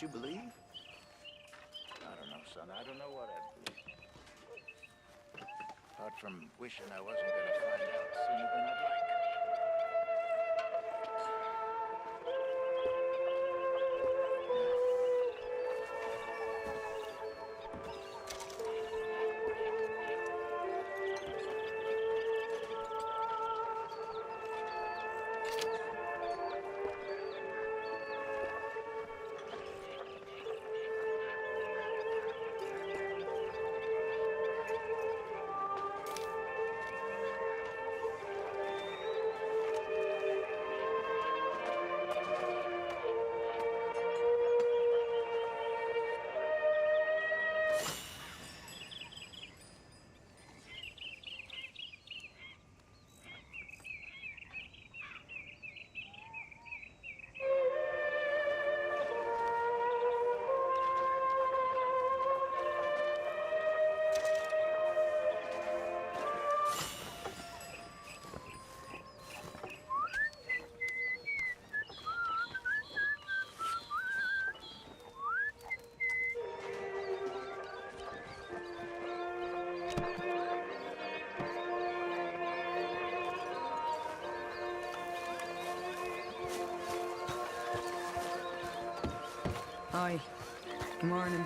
what you believe? I don't know, son. I don't know what I believe. Apart from wishing I wasn't gonna find out sooner than I'd like. Hi. Good morning.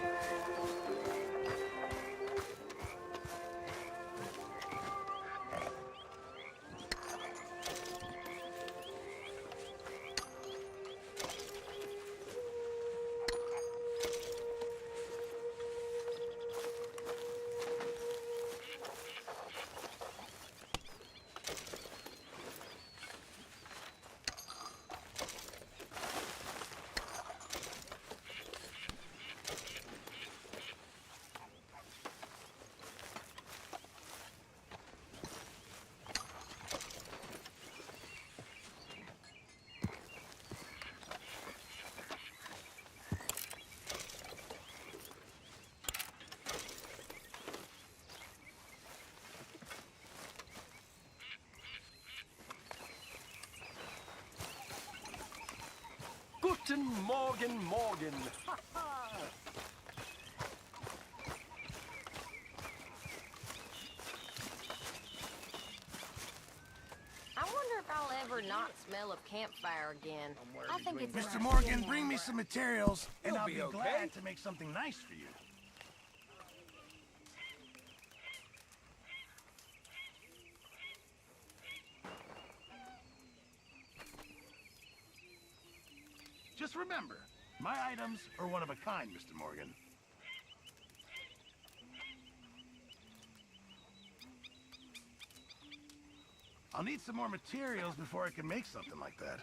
Guten Morgen, Morgen. I wonder if I'll ever not smell of campfire again. I think it's Mr. Morgan, bring me some materials, and I'll be okay. glad to make something nice for you. Just remember, my items are one of a kind, Mr. Morgan. I'll need some more materials before I can make something like that.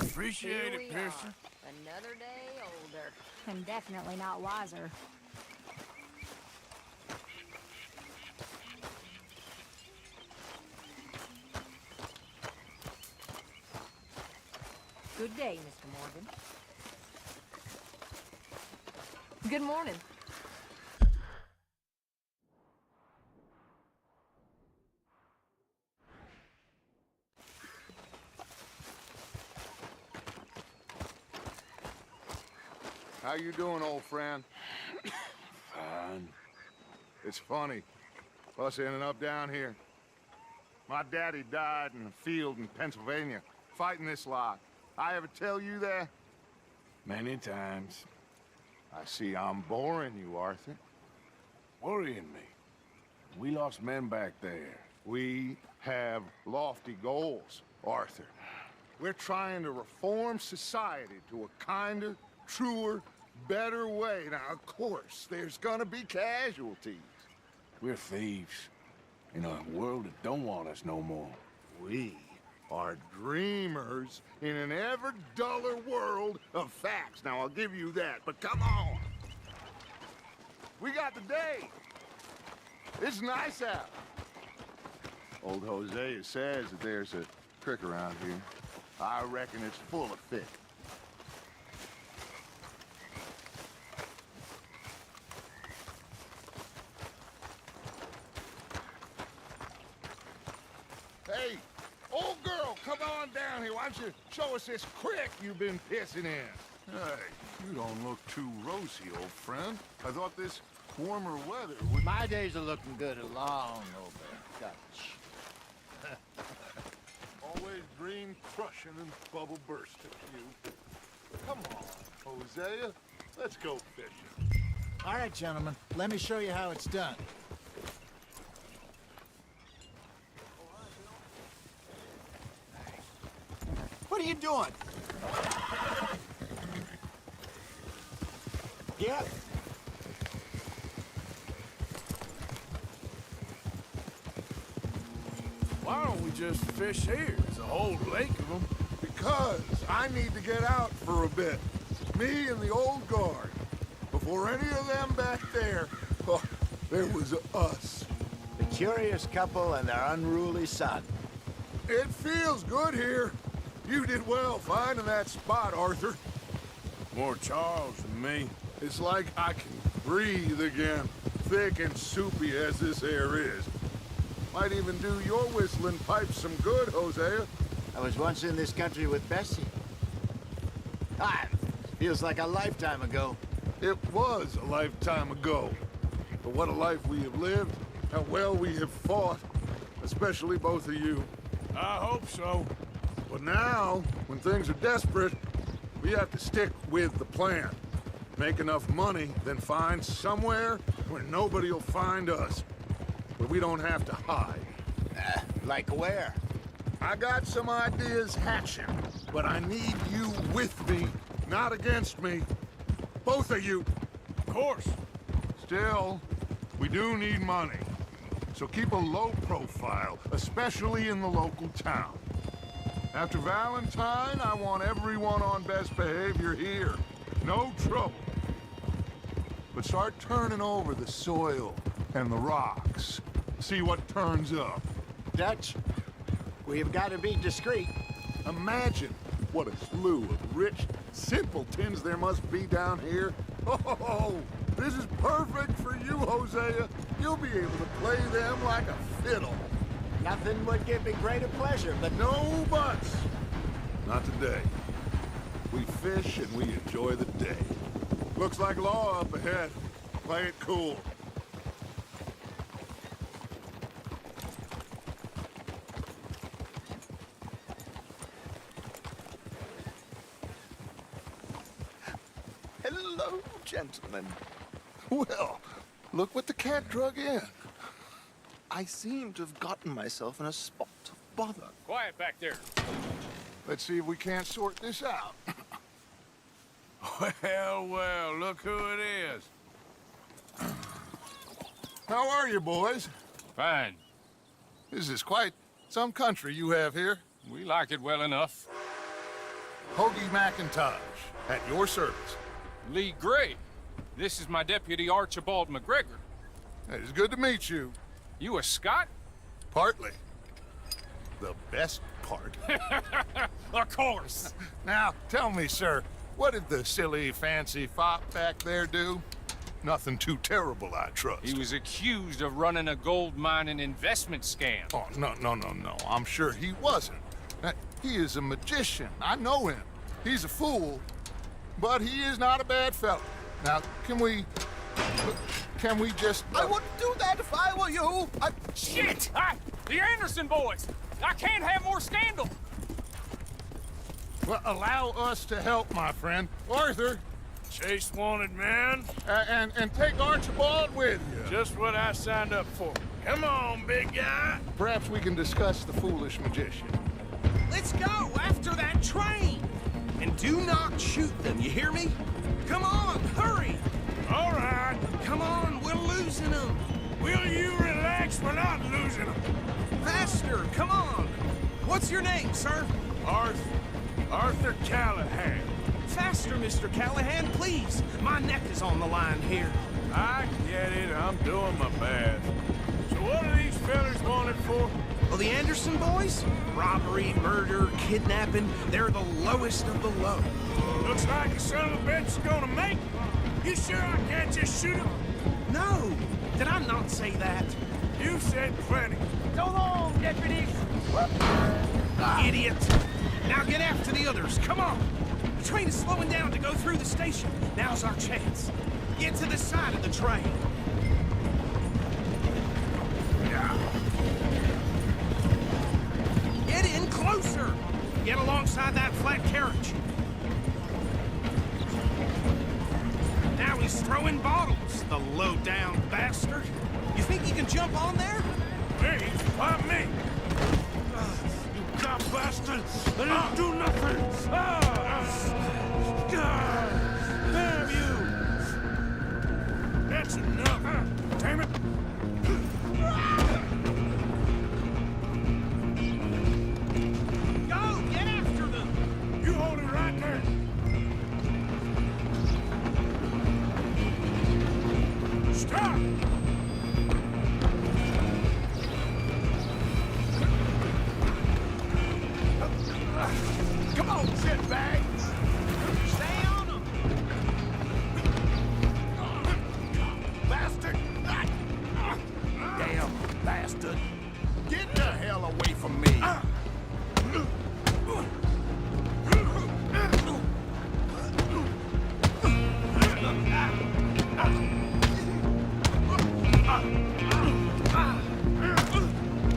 Appreciate Here it, we Pearson. are, another day older. And definitely not wiser. Good day, Mr. Morgan. Good morning. How you doing, old friend? Fine. It's funny, us ending up down here. My daddy died in a field in Pennsylvania, fighting this lot. I ever tell you that? Many times. I see I'm boring you, Arthur. Worrying me. We lost men back there. We have lofty goals, Arthur. We're trying to reform society to a kinder, truer, better way. Now, of course, there's gonna be casualties. We're thieves. In a world that don't want us no more. We are dreamers in an ever duller world of facts. Now, I'll give you that, but come on. We got the day. It's nice out. Old Hosea says that there's a creek around here. I reckon it's full of fish. Hey, old girl, come on down here. Why don't you show us this creek you've been pissing in? Hey, you don't look too rosy, old friend. I thought this warmer weather would... My days are looking good along over. Dutch. Always dream crushing and bubble bursting, you. Come on, Hosea. Let's go fishing. All right, gentlemen. Let me show you how it's done. What are you doing? Get. Why don't we just fish here? There's a whole lake of them. Because I need to get out for a bit. Me and the old guard. Before any of them back there, oh, there was us. The curious couple and their unruly son. It feels good here. You did well finding that spot, Arthur. More Charles than me. It's like I can breathe again, thick and soupy as this air is. Might even do your whistling pipes some good, Hosea. I was once in this country with Bessie. Ah, feels like a lifetime ago. It was a lifetime ago. But what a life we have lived, how well we have fought, especially both of you. I hope so. But now, when things are desperate, we have to stick with the plan. Make enough money, then find somewhere where nobody will find us. Where we don't have to hide. Like where? I got some ideas hatching, but I need you with me, not against me. Both of you. Of course. Still, we do need money. So keep a low profile, especially in the local town. After Valentine, I want everyone on best behavior here. No trouble. But start turning over the soil and the rocks. See what turns up. Dutch, we've got to be discreet. Imagine what a slew of rich simpletons there must be down here. Oh, this is perfect for you, Hosea. You'll be able to play them like a fiddle. Nothing would give me greater pleasure, but No buts. Not today. We fish and we enjoy the day. Looks like law up ahead. Play it cool. Hello, gentlemen. Well, look what the cat drug in. I seem to have gotten myself in a spot of bother. Quiet back there. Let's see if we can't sort this out. Well, well, look who it is. How are you, boys? Fine. This is quite some country you have here. We like it well enough. Hoagie McIntosh, at your service. Lee Gray. This is my deputy Archibald McGregor. It's good to meet you. You a Scot? Partly. The best part. Of course. Now, tell me, sir, what did the silly, fancy fop back there do? Nothing too terrible, I trust. He was accused of running a gold mining investment scam. Oh, no. I'm sure he wasn't. He is a magician. I know him. He's a fool, but he is not a bad fellow. Now, can we just... I wouldn't do that if I were you. Shit! The Anderson boys! I can't have more scandal! Well, allow us to help, my friend. Arthur, Chase wanted man. and take Archibald with you. Just what I signed up for. Come on, big guy. Perhaps we can discuss the foolish magician. Let's go after that train! And do not shoot them, you hear me? Come on, hurry! All right. Come on, we're losing them! Will you relax? We're not losing them. Faster, come on! What's your name, sir? Arthur Callahan. Faster, Mr. Callahan, please! My neck is on the line here. I get it. I'm doing my best. So what are these fellas wanted for? Well, the Anderson boys? Robbery, murder, kidnapping, they're the lowest of the low. Looks like the son of a bitch is gonna make it. You sure I can't just shoot him? No! Did I not say that? You said plenty. So long, deputies! Idiot! Now get after the others, come on! The train is slowing down to go through the station. Now's our chance. Get to the side of the train. Get in closer! Get alongside that flat carriage. Now he's throwing bottles, the low-down bastard. You think you can jump on there? Me? Why me? You cop bastard! I didn't do nothing! Damn you! That's enough! Damn it! Go! Get after them! You hold it right there! Stop! Come on, shitbags! Stay on them! Bastard! Damn bastard! Get the hell away from me!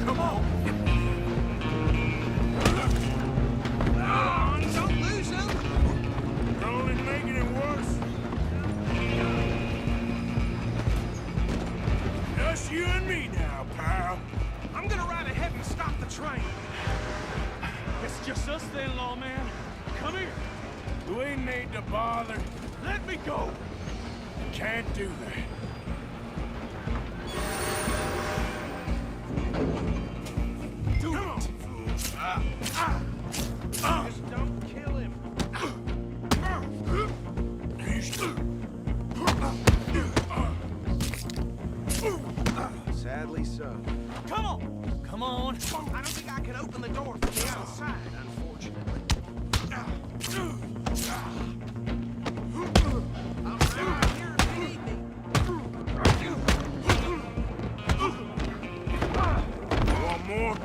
Come on! Don't lose them! You're only making it worse. Just you and me now, pal. I'm gonna ride ahead and stop the train. It's just us then, lawman. Come here. You ain't need to bother. Let me go. Can't do that. Come on! Just don't kill him. Sadly so. Come on. Come on. I don't think I can open the door from the outside, unfortunately. I'll stay right here if you need me. One more.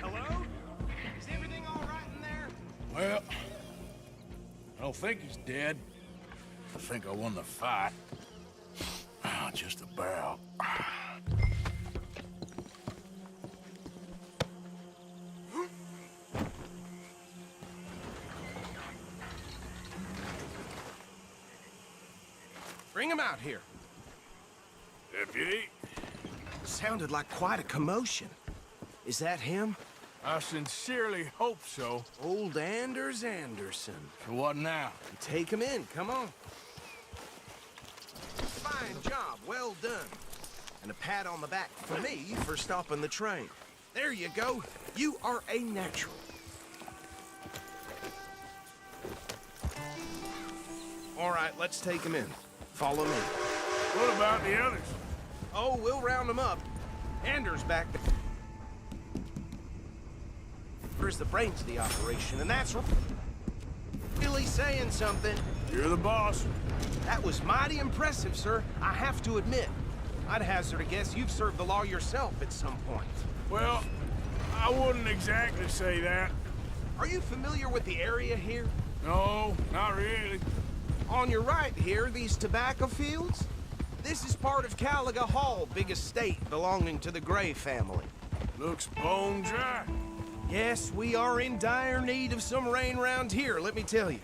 Hello? Is everything all right in there? Well, I don't think he's dead. I think I won the fight. Just about. Bring him out here. Deputy, Sounded like quite a commotion. Is that him? I sincerely hope so. Old Anders Anderson. So what now? Take him in, come on. Fine job, well done. And a pat on the back for me for stopping the train. There you go. You are a natural. All right, let's take him in. Follow me. what about the others? Oh, we'll round them up. Anders back there. Here's the brains of the operation, and that's really saying something. You're the boss. That was mighty impressive, sir. I have to admit. I'd hazard a guess you've served the law yourself at some point. Well, I wouldn't exactly say that. Are you familiar with the area here? No, not really. On your right here, these tobacco fields? This is part of Caliga Hall, big estate belonging to the Gray family. Looks bone dry. Yes, we are in dire need of some rain round here, let me tell you.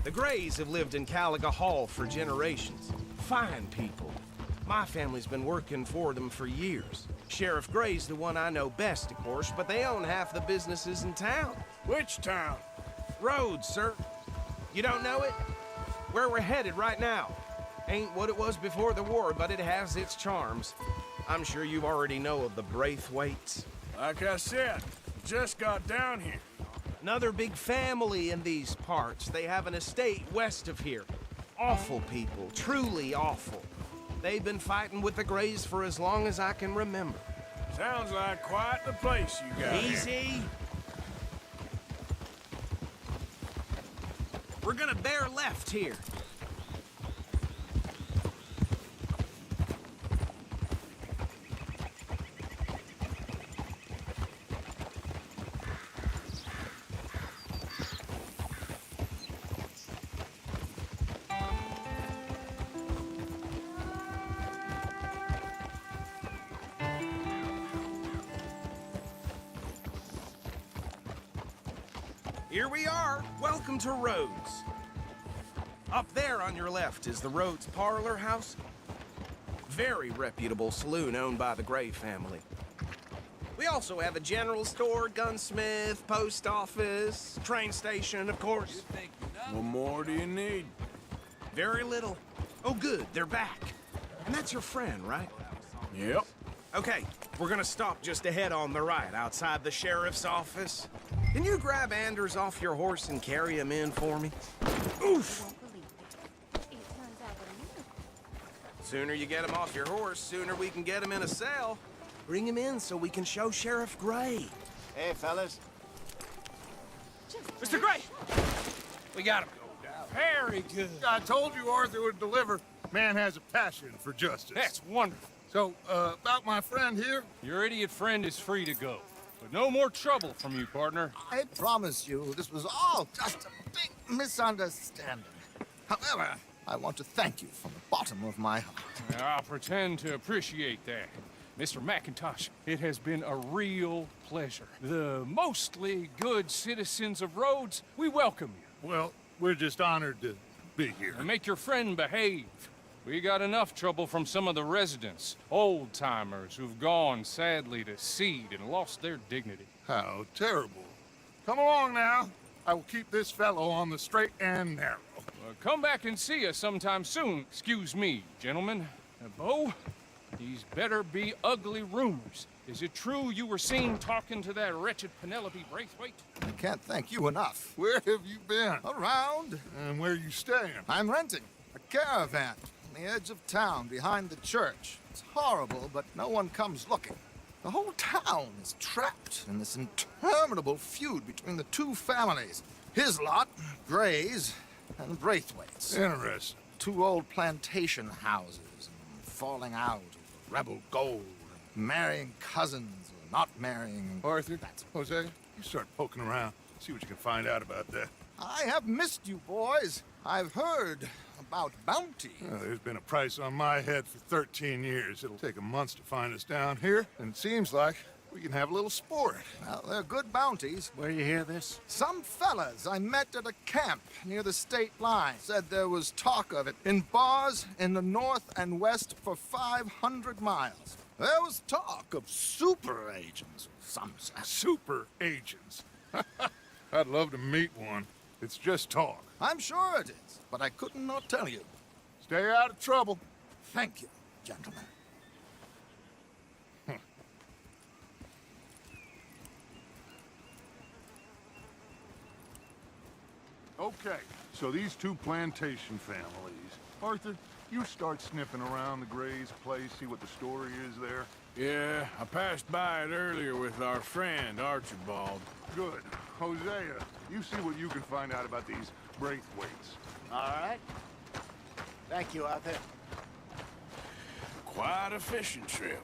The Grays have lived in Caliga Hall for generations. Fine people. My family's been working for them for years. Sheriff Gray's the one I know best, of course, but they own half the businesses in town. Which town? Rhodes, sir. You don't know it? Where we're headed right now. Ain't what it was before the war, but it has its charms. I'm sure you already know of the Braithwaites. Like I said, just got down here. Another big family in these parts. They have an estate west of here. Awful people, truly awful. They've been fighting with the Grays for as long as I can remember. Sounds like quite the place you got here. Easy. We're gonna bear left here. Here we are. Welcome to Rhodes. Up there on your left is the Rhodes Parlor House. Very reputable saloon owned by the Gray family. We also have a general store, gunsmith, post office, train station, of course. What more do you need? Very little. Oh, good, they're back. And that's your friend, right? Yep. Okay, we're gonna stop just ahead on the right, outside the sheriff's office. Can you grab Anders off your horse and carry him in for me? Oof! Sooner you get him off your horse, sooner we can get him in a cell. Bring him in so we can show Sheriff Gray. Hey, fellas. Mr. Gray! We got him. Very good. I told you Arthur would deliver. Man has a passion for justice. That's wonderful. So, about my friend here, Your idiot friend is free to go. But no more trouble from you, partner. I promise you, this was all just a big misunderstanding. However, I want to thank you from the bottom of my heart. I'll pretend to appreciate that. Mr. McIntosh, it has been a real pleasure. The mostly good citizens of Rhodes, we welcome you. well, we're just honored to be here. And make your friend behave. We got enough trouble from some of the residents, old-timers who've gone, sadly, to seed and lost their dignity. How terrible. Come along now. I will keep this fellow on the straight and narrow. Come back and see us sometime soon. Excuse me, gentlemen. Bo, these better be ugly rumors. Is it true you were seen talking to that wretched Penelope Braithwaite? I can't thank you enough. Where have you been? Around, And where you staying? I'm renting a caravan on the edge of town behind the church. It's horrible, but no one comes looking. The whole town is trapped in this interminable feud between the two families. His lot, Gray's, and Braithwaite's. Interesting. Two old plantation houses, and falling out over rebel gold, and marrying cousins or not marrying. Arthur, Jose, you start poking around. See what you can find out about that. I have missed you, boys. I've heard about bounty. There's been a price on my head for 13 years. It'll take 'em months to find us down here, and it seems like we can have a little sport. Well, they're good bounties. Where you hear this? Some fellas I met at a camp near the state line said there was talk of it in bars in the north and west for 500 miles. There was talk of super agents of some sort. Super agents. I'd love to meet one. It's just talk. I'm sure it is, but I couldn't not tell you. Stay out of trouble. Thank you, gentlemen. Okay, so these two plantation families. Arthur, you start sniffing around the Gray's place, see what the story is there. Yeah, I passed by it earlier with our friend, Archibald. Good. Hosea, you see what you can find out about these Braithwaites. All right. Thank you, Arthur. Quite a fishing trip.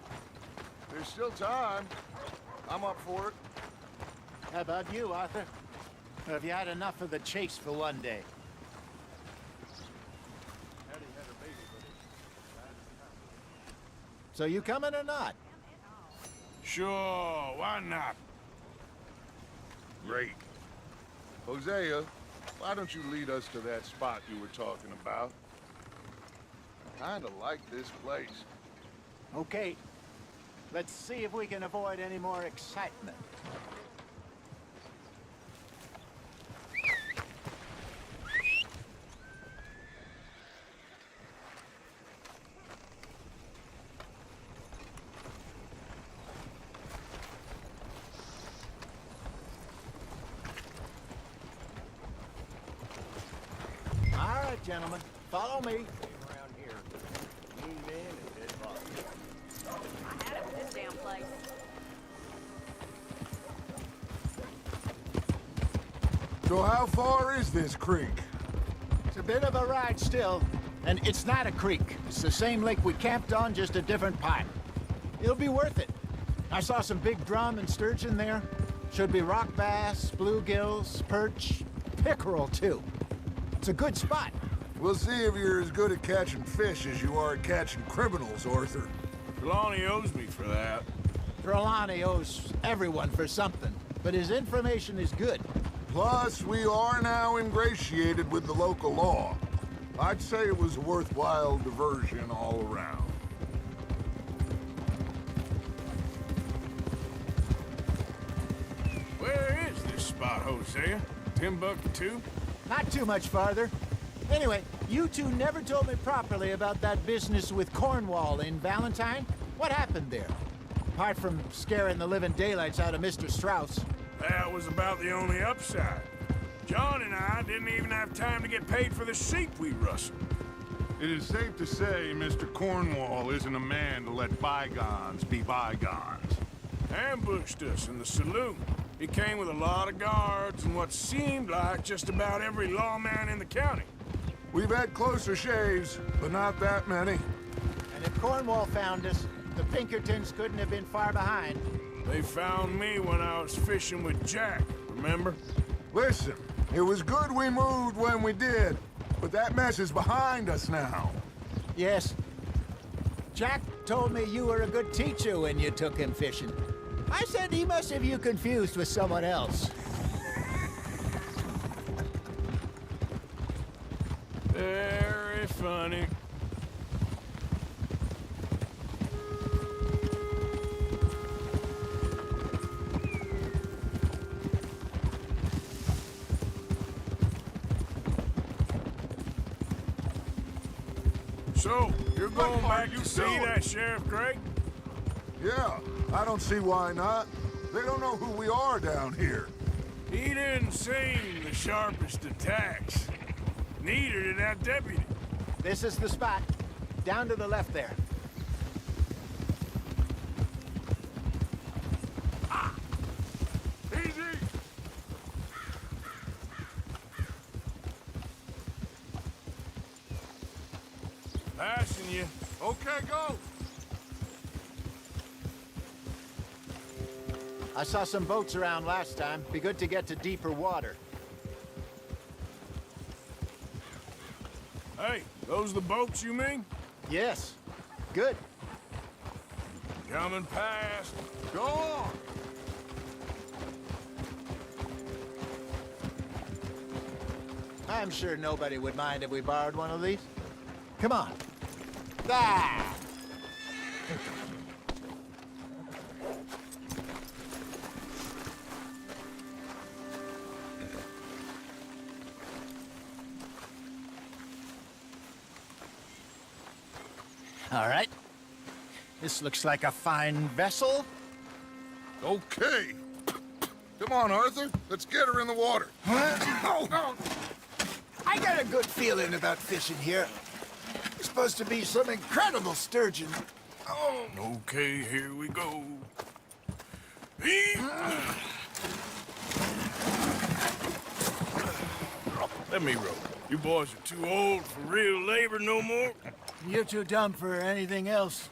There's still time. I'm up for it. How about you, Arthur? Or have you had enough of the chase for one day? So you coming or not? Sure, why not? Great. Hosea, why don't you lead us to that spot you were talking about? I kinda like this place. Okay. Let's see if we can avoid any more excitement. All right, gentlemen, follow me. I had it with this damn place. So how far is this creek? It's a bit of a ride still, and it's not a creek. It's the same lake we camped on, just a different part. It'll be worth it. I saw some big drum and sturgeon there. Should be rock bass, bluegills, perch, pickerel too. It's a good spot. We'll see if you're as good at catching fish as you are at catching criminals, Arthur. Trelawney owes me for that. Trelawney owes everyone for something, but his information is good. Plus, we are now ingratiated with the local law. I'd say it was a worthwhile diversion all around. Where is this spot, Hosea? Timbuktu? Not too much farther. Anyway, you two never told me properly about that business with Cornwall in Valentine. What happened there? Apart from scaring the living daylights out of Mr. Strauss. That was about the only upside. John and I didn't even have time to get paid for the sheep we rustled. It is safe to say Mr. Cornwall isn't a man to let bygones be bygones. Ambushed us in the saloon. He came with a lot of guards and what seemed like just about every lawman in the county. We've had closer shaves, but not that many. And if Cornwall found us, the Pinkertons couldn't have been far behind. They found me when I was fishing with Jack, remember? Listen, it was good we moved when we did, but that mess is behind us now. Yes. Jack told me you were a good teacher when you took him fishing. I said he must have you confused with someone else. Very funny. So, you're going back to see that Sheriff Craig? Yeah, I don't see why not. They don't know who we are down here. He didn't seem the sharpest attacks. Neither did that deputy. This is the spot. Down to the left there. Easy! Passing you. Okay, go! I saw some boats around last time. Be good to get to deeper water. Hey, those the boats you mean? Yes. Good. Coming past. Go on! I'm sure nobody would mind if we borrowed one of these. Come on. Ah! All right. This looks like a fine vessel. Okay. Come on, Arthur. Let's get her in the water. I got a good feeling about fishing here. There's supposed to be some incredible sturgeon. Oh, Okay, here we go. Let me row. You boys are too old for real labor no more. You're too dumb for anything else.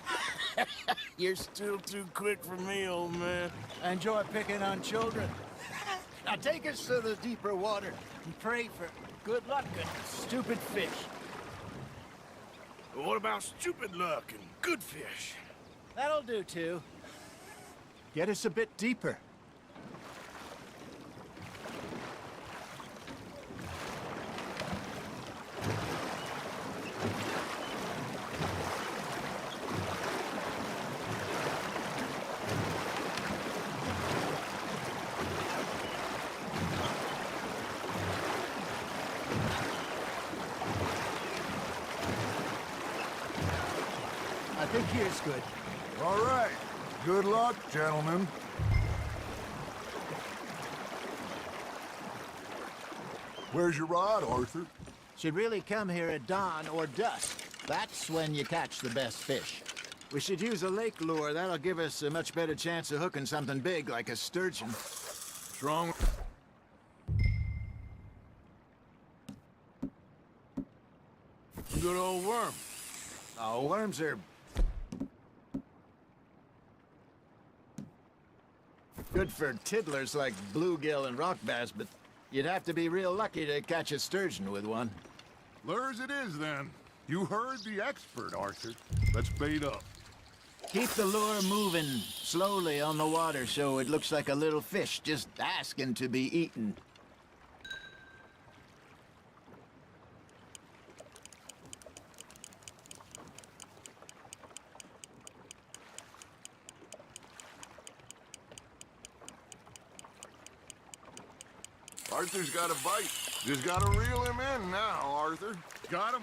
You're still too quick for me, old man. I enjoy picking on children. Now take us to the deeper water and pray for good luck and stupid fish. But what about stupid luck and good fish? That'll do, too. Get us a bit deeper. I think here's good. all right. Good luck, gentlemen. Where's your rod, Arthur? Should really come here at dawn or dusk. That's when you catch the best fish. We should use a lake lure. That'll give us a much better chance of hooking something big like a sturgeon. What's wrong? Oh, worms are good for tiddlers like bluegill and rock bass, but you'd have to be real lucky to catch a sturgeon with one. Lures it is, then. You heard the expert, Arthur. Let's bait up. Keep the lure moving slowly on the water so it looks like a little fish just asking to be eaten. Arthur's got a bite. Just gotta reel him in now, Arthur. Got him?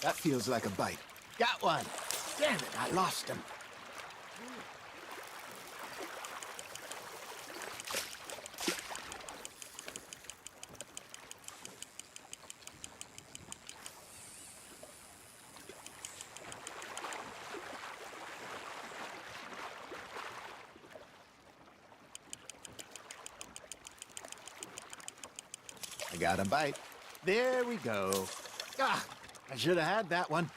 That feels like a bite. Got one. Damn it, I lost him. I got a bite. There we go. Ah, I should have had that one.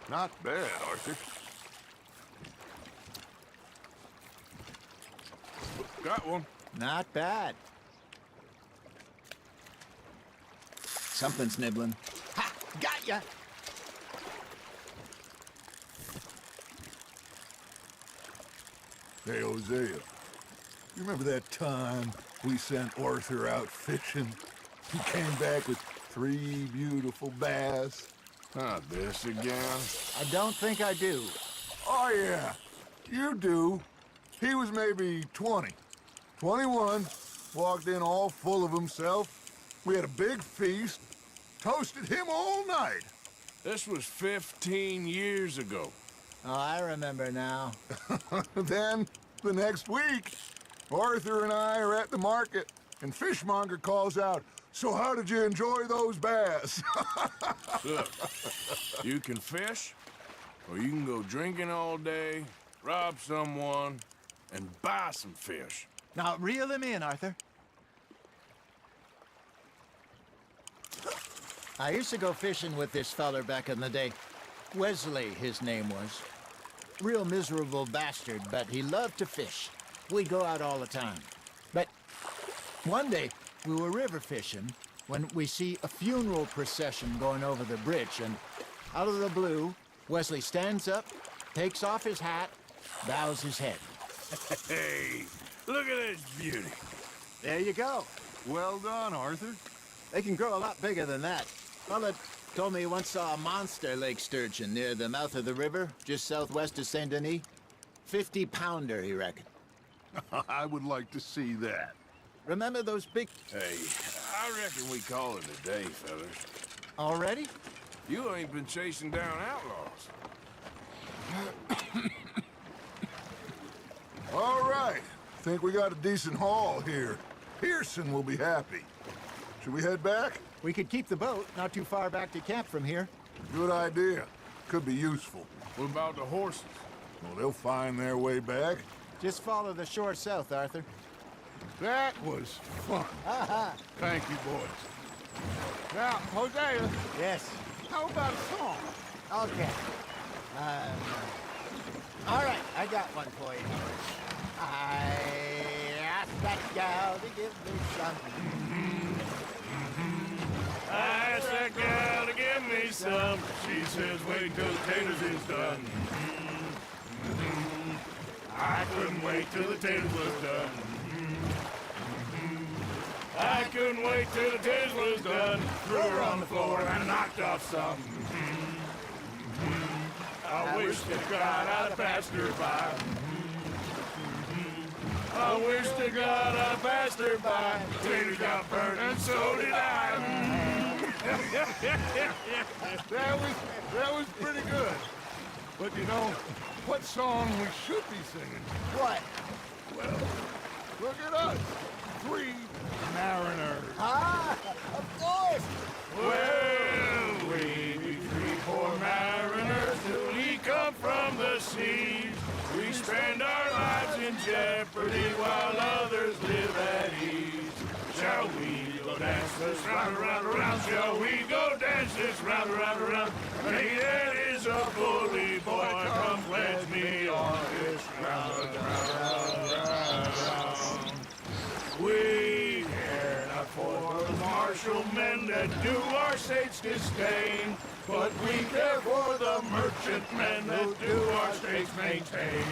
Not bad, Arthur. Got one. Not bad. Something's nibbling. Ha! Got ya! Hey, Hosea. You remember that time we sent Arthur out fishing? He came back with 3 beautiful bass. Not this again. I don't think I do. Oh, yeah. You do. He was maybe 20. 21. Walked in all full of himself. We had a big feast. Toasted him all night. This was 15 years ago. Oh, I remember now. Then, the next week, Arthur and I are at the market, and Fishmonger calls out, "So how did you enjoy those bass?" Look, you can fish, or you can go drinking all day, rob someone, and buy some fish. Now, reel him in, Arthur. I used to go fishing with this feller back in the day. Wesley, his name was. Real miserable bastard, but he loved to fish. We'd go out all the time. But one day, we were river fishing when we see a funeral procession going over the bridge, and out of the blue, Wesley stands up, takes off his hat, bows his head. Hey, look at this beauty. There you go. Well done, Arthur. They can grow a lot bigger than that. Fella told me he once saw a monster lake sturgeon near the mouth of the river, just southwest of Saint Denis. 50-pounder, he reckoned. I would like to see that. Remember those big... Hey, I reckon we call it a day, fellas. Already? You ain't been chasing down outlaws. All right. Think we got a decent haul here. Pearson will be happy. Should we head back? We could keep the boat not too far back to camp from here. Good idea. Could be useful. What about the horses? Well, they'll find their way back. Just follow the shore south, Arthur. That was fun. Thank you, boys. Now, Hosea, Yes. how about a song? Okay. All right, I got one for you. I asked that gal to give me something. I asked that gal to give me some. She says, wait till the taters is done. I couldn't wait till the taters was done. I couldn't wait till the taters was done. Threw her on the floor and knocked off some. I wish to God I'd passed her by. got a passerby. Tater got burnt, and so did I. That was pretty good. But you know, what song we should be singing? What? Well, look at us. 3 mariners. Ah, of course! Well, we be 3 poor mariners till we come from the seas. We spend our lives in jeopardy while others live at ease. Shall we go dance this round, around, around? Shall we go dance this round, around, around? Hey, that is a bully boy. Come pledge me on this round, round, round, round, round. We care not for the martial men that do our state's disdain, but we care for the merchant men that do our state's maintain.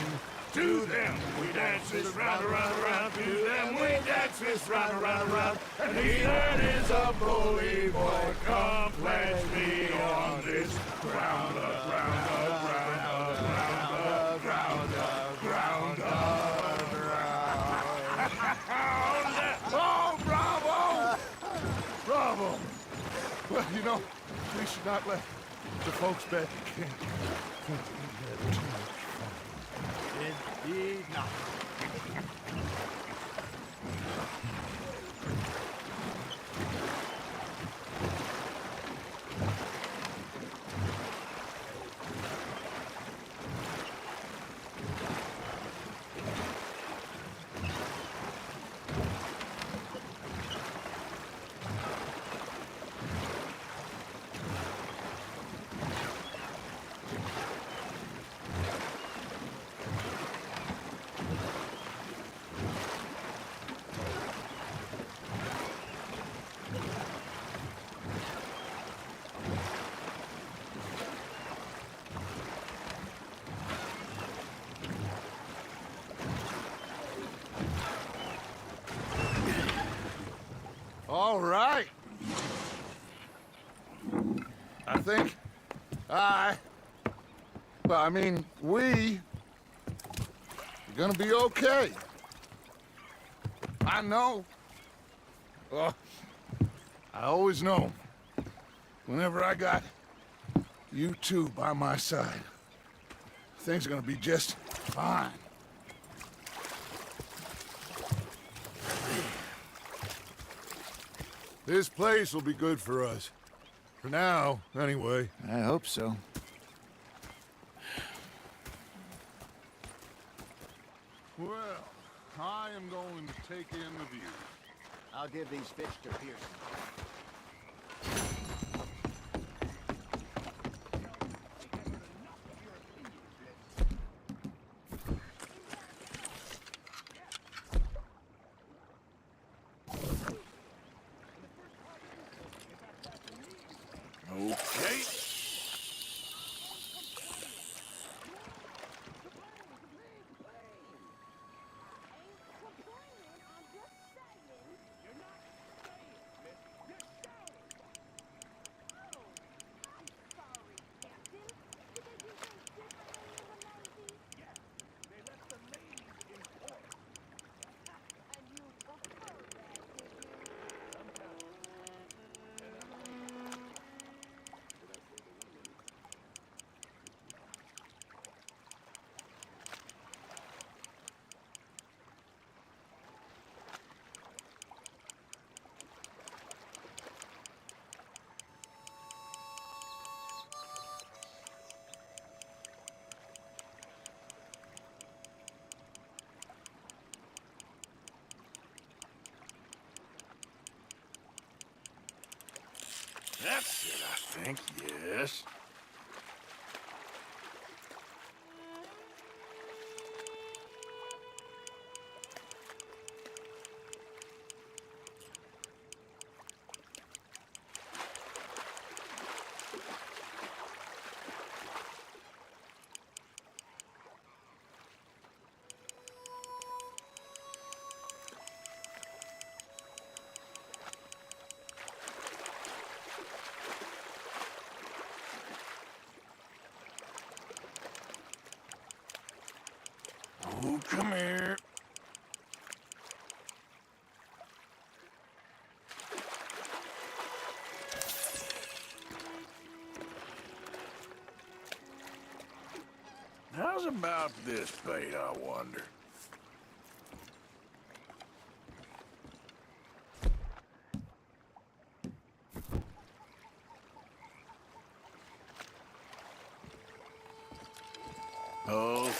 To them we dance this round, around, around. To them we dance this round, around, around. And he that is a bully boy, come pledge me on this ground up, ground up, ground up, ground up, ground up, ground up, ground up. Oh, bravo! Bravo! Well, you know, we should not let the folks back in. Indeed not. All right. I think we are gonna be okay. I know. I always know. Whenever I got you two by my side, things are gonna be just fine. This place will be good for us. For now, anyway. I hope so. Well, I am going to take in the view. I'll give these fish to Pearson. Okay. That's it, I think, yes. Oh, come here. about this bait, I wonder? Okay.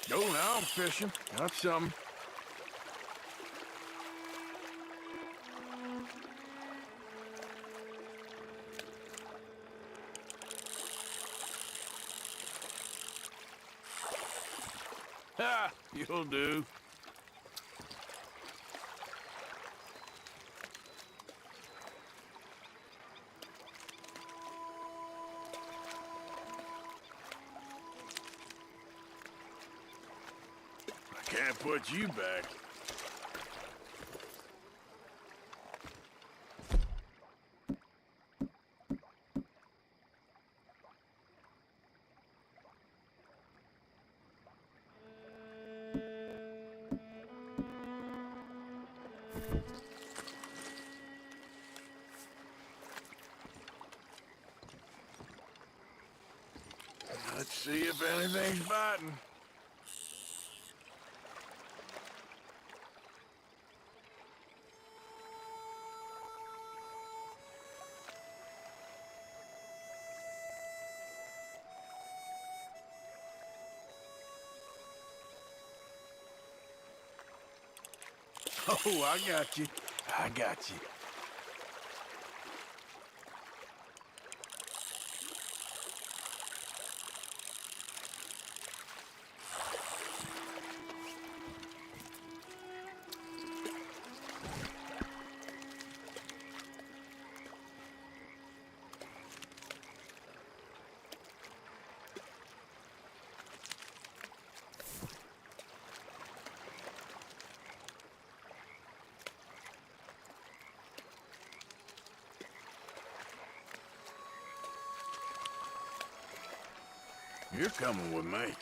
Go now, I'm fishing. Got some. Ha! You'll do. Can't put you back. Let's see if anything's biting. Oh, I got you. I got you. You're coming with me.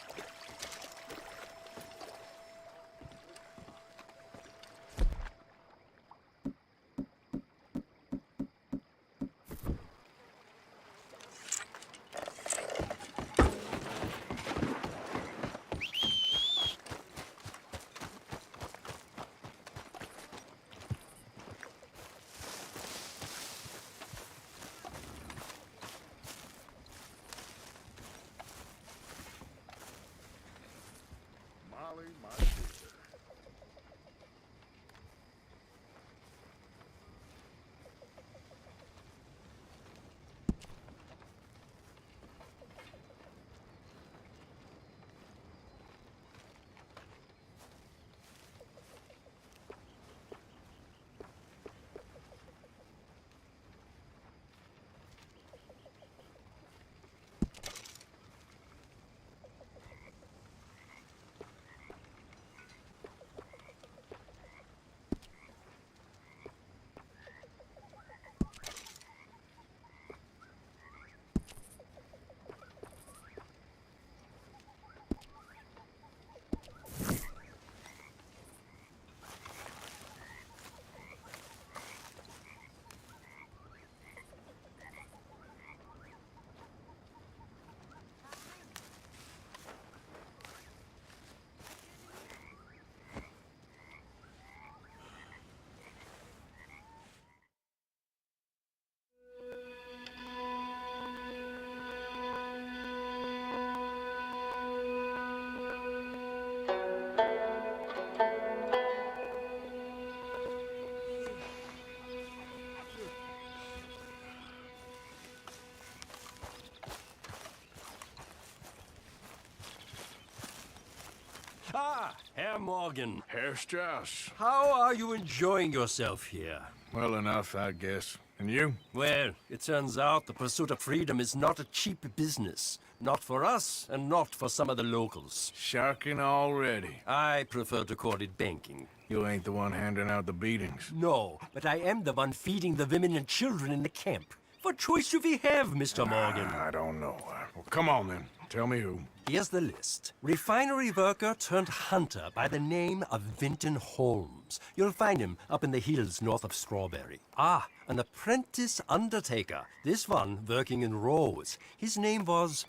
Herr Morgan. Herr Strauss. How are you enjoying yourself here? Well enough, I guess. And you? Well, it turns out the pursuit of freedom is not a cheap business. Not for us, and not for some of the locals. Sharking already. I prefer to call it banking. You ain't the one handing out the beatings. No, but I am the one feeding the women and children in the camp. What choice do we have, Mr. Morgan? I don't know. Well, come on then. Tell me who. Here's the list. Refinery worker turned hunter by the name of Vinton Holmes. You'll find him up in the hills north of Strawberry. Ah, an apprentice undertaker. This one working in Rose. His name was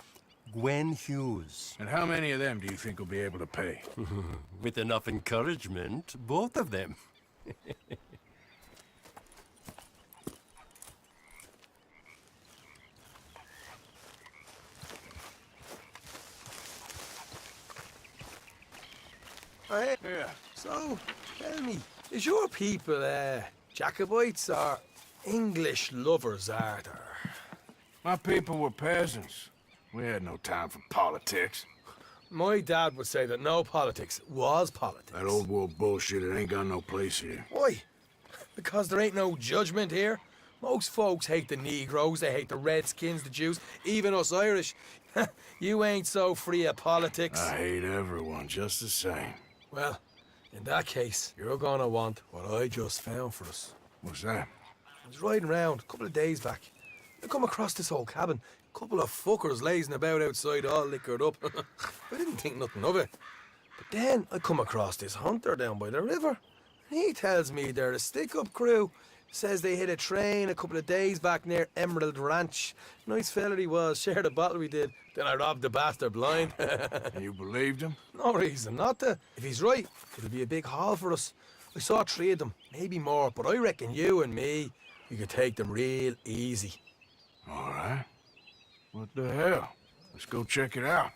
Gwen Hughes. And how many of them do you think will be able to pay? With enough encouragement, both of them. Hey, Yeah. so, tell me, is your people, Jacobites or English lovers, Arthur? My people were peasants. We had no time for politics. My dad would say that no politics was politics. That old world bullshit, it ain't got no place here. Why? Because there ain't no judgment here. Most folks hate the Negroes, they hate the Redskins, the Jews, even us Irish. You ain't so free of politics. I hate everyone just the same. Well, in that case, you're gonna want what I just found for us. What's that? I was riding around a couple of days back. I come across this old cabin. A couple of fuckers lazing about outside all liquored up. I didn't think nothing of it. But then I come across this hunter down by the river. He tells me they're a stick-up crew. Says they hit a train a couple of days back near Emerald Ranch. Nice fella he was, shared a bottle we did. Then I robbed the bastard blind. And you believed him? No reason not to. If he's right, it'll be a big haul for us. I saw 3 of them, maybe more, but I reckon you and me, we could take them real easy. All right. What the hell? Let's go check it out.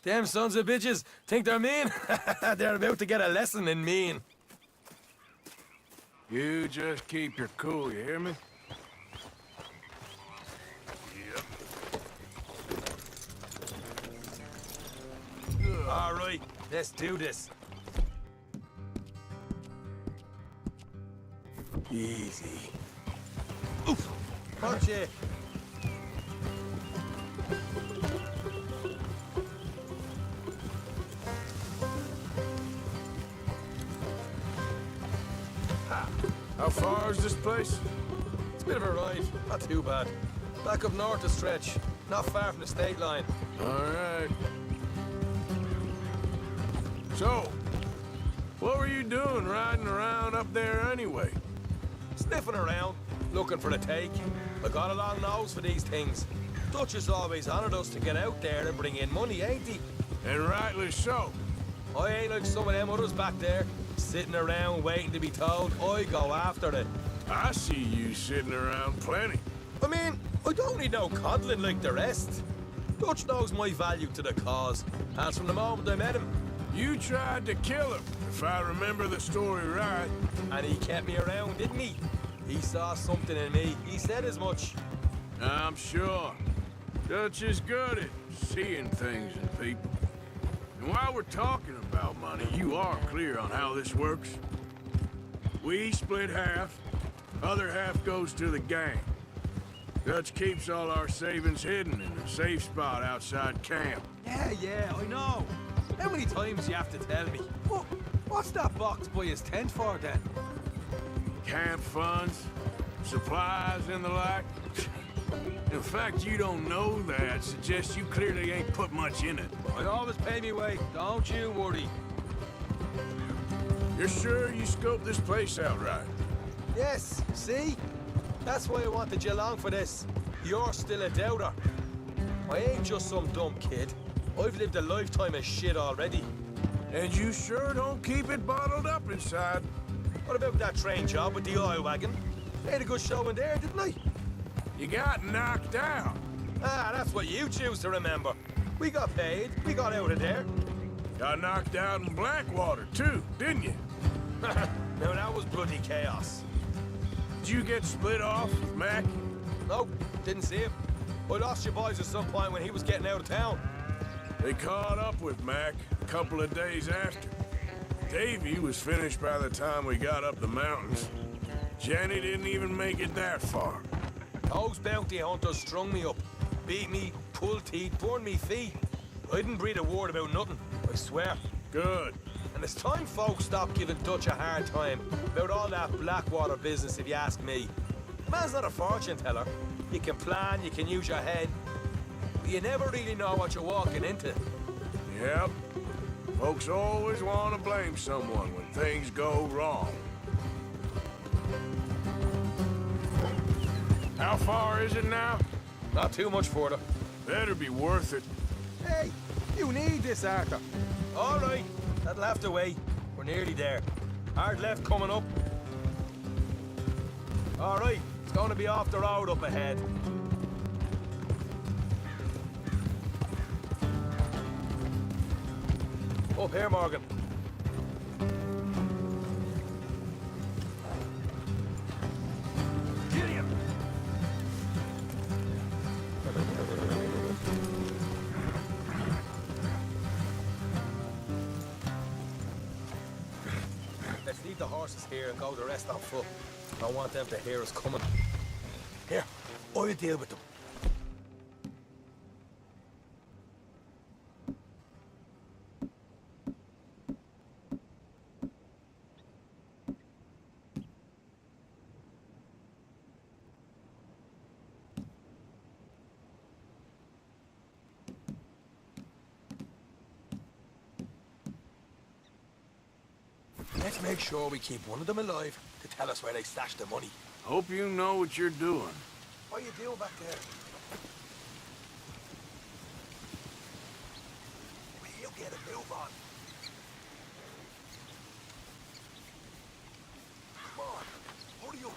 Them sons of bitches think they're mean. They're about to get a lesson in mean. You just keep your cool, you hear me? Yep. All right, let's do this. Easy. Oof! Punch it. How far is this place? It's a bit of a ride, not too bad. Back up north a stretch, not far from the state line. All right. So, what were you doing riding around up there anyway? Sniffing around, looking for the take. I got a long nose for these things. Dutch has always honored us to get out there and bring in money, ain't he? And rightly so. I ain't like some of them others back there, sitting around waiting to be told. I go after it. I see you sitting around plenty. I mean, I don't need no coddling like the rest. Dutch knows my value to the cause, as from the moment I met him. You tried to kill him, if I remember the story right. And he kept me around, didn't he? He saw something in me. He said as much. I'm sure. Dutch is good at seeing things in people. And while we're talking about money, you are clear on how this works? We split half, other half goes to the gang. Dutch keeps all our savings hidden in a safe spot outside camp. Yeah, I know. How many times do you have to tell me? What's that box by his tent for, then? Camp funds, supplies, and the like. In fact, you don't know that suggests you clearly ain't put much in it. I always pay me way, don't you worry. You're sure you scoped this place out right? Yes, see? That's why I wanted you along for this. You're still a doubter. I ain't just some dumb kid. I've lived a lifetime of shit already. And you sure don't keep it bottled up inside. What about that train job with the oil wagon? Made a good show in there, didn't I? You got knocked out. Ah, that's what you choose to remember. We got paid. We got out of there. Got knocked out in Blackwater, too, didn't you? Now, that was bloody chaos. Did you get split off with Mac? Nope, didn't see him. I lost your boys at some point when he was getting out of town. They caught up with Mac a couple of days after. Davy was finished by the time we got up the mountains. Jenny didn't even make it that far. Those bounty hunters strung me up. Beat me, pulled teeth, burned me feet. I didn't breathe a word about nothing, I swear. Good. And it's time folks stop giving Dutch a hard time about all that Blackwater business, if you ask me. Man's not a fortune teller. You can plan, you can use your head, but you never really know what you're walking into. Yep. Folks always want to blame someone when things go wrong. How far is it now? Not too much further. Better be worth it. Hey, you need this, Arthur. All right, that'll have to wait. We're nearly there. Hard left coming up. All right, it's going to be off the road up ahead. Up here, Morgan. Gideon! Let's leave the horses here and go the rest on foot. I want them to hear us coming. Here, I'll deal with them. Let's make sure we keep one of them alive to tell us where they stashed the money. Hope you know what you're doing. What are you doing back there? Will you get a move on? Come on, hurry up.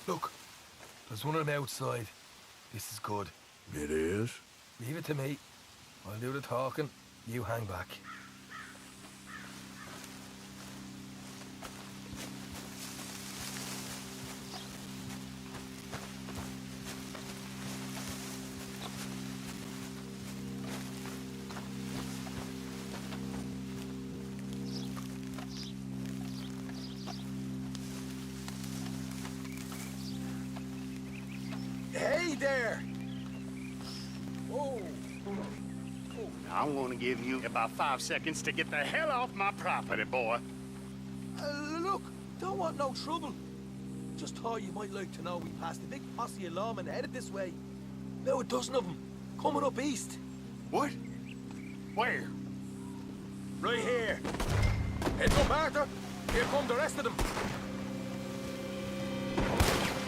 Look, there's one of them outside. This is good. It is? Leave it to me. I'll do the talking. You hang back. Hey there! Whoa! I'm gonna give you about 5 seconds to get the hell off my property, boy. Look, don't want no trouble. Just thought you might like to know we passed a big posse of lawmen headed this way. About a dozen of them, coming up east. What? Where? Right here. Heads up, Arthur. Here come the rest of them.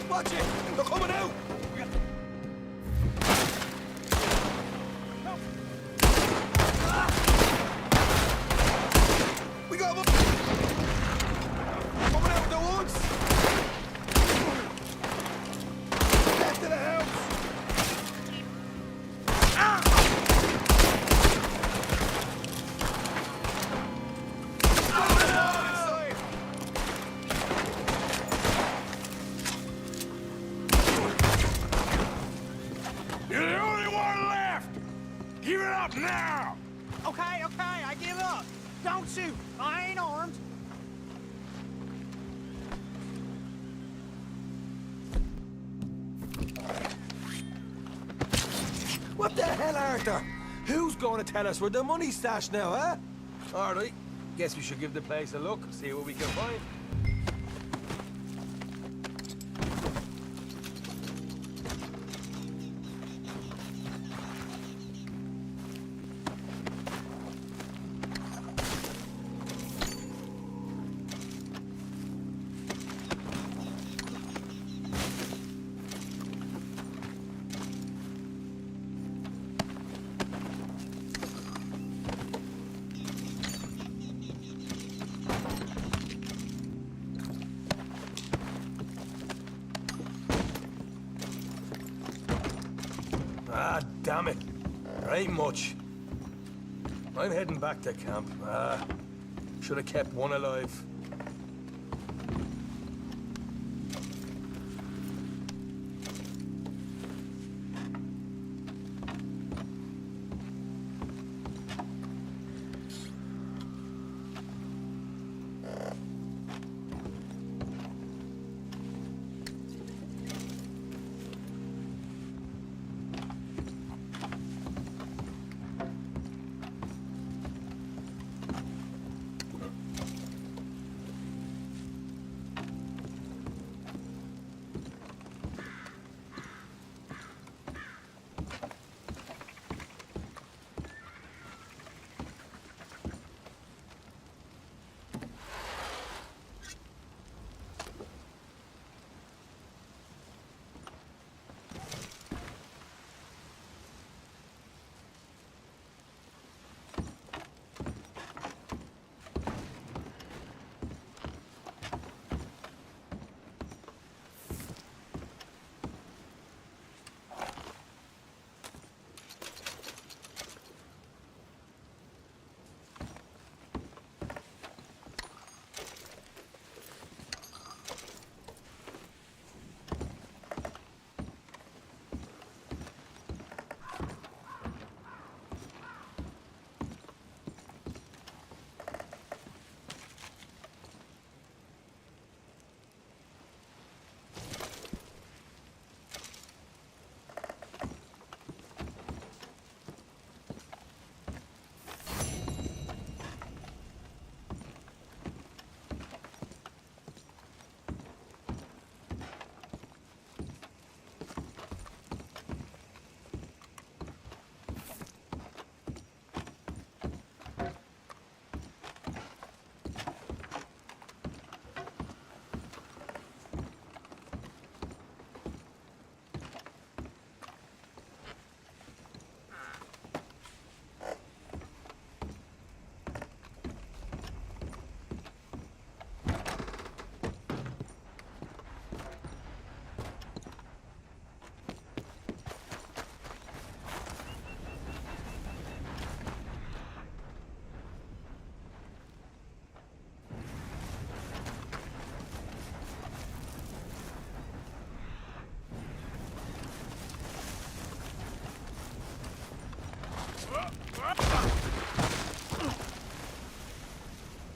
Watch it! They're coming out! We got them! Coming out of the woods! Left of the house! You're the only one left! Give it up now! Okay, I give up. Don't shoot. I ain't armed. What the hell, Arthur? Who's going to tell us where the money's stashed now, huh? All right. Guess we should give the place a look, see what we can find. Damn it. There ain't much. I'm heading back to camp. Should have kept one alive.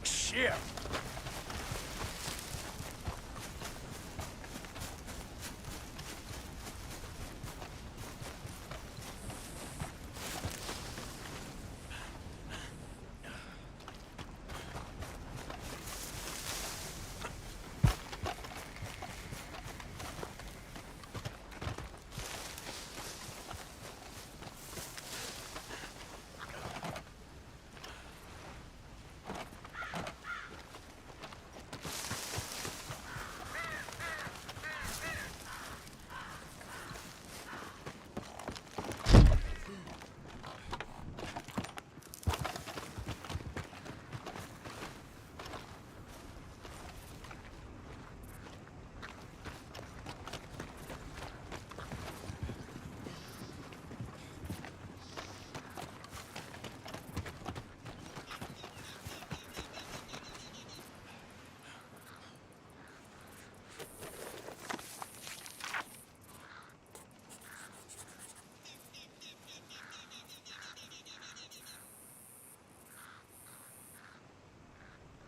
Shit!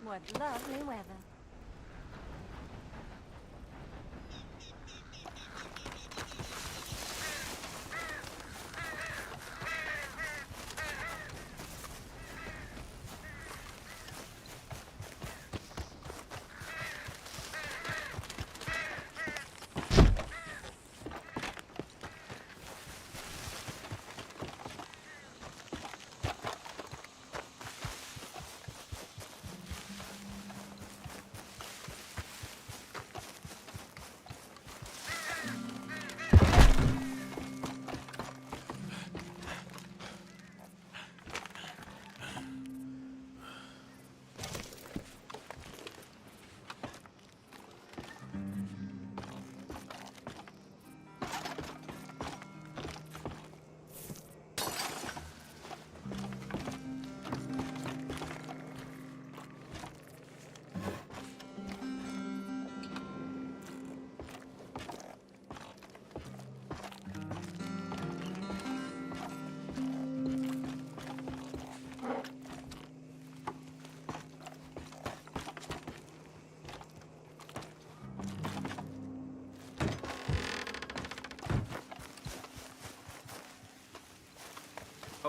What lovely weather.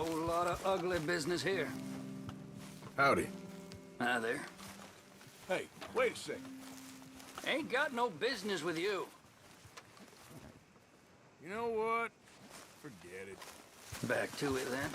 Whole lot of ugly business here. Howdy. Hi there. Hey, wait a second. Ain't got no business with you. You know what? Forget it. Back to it then.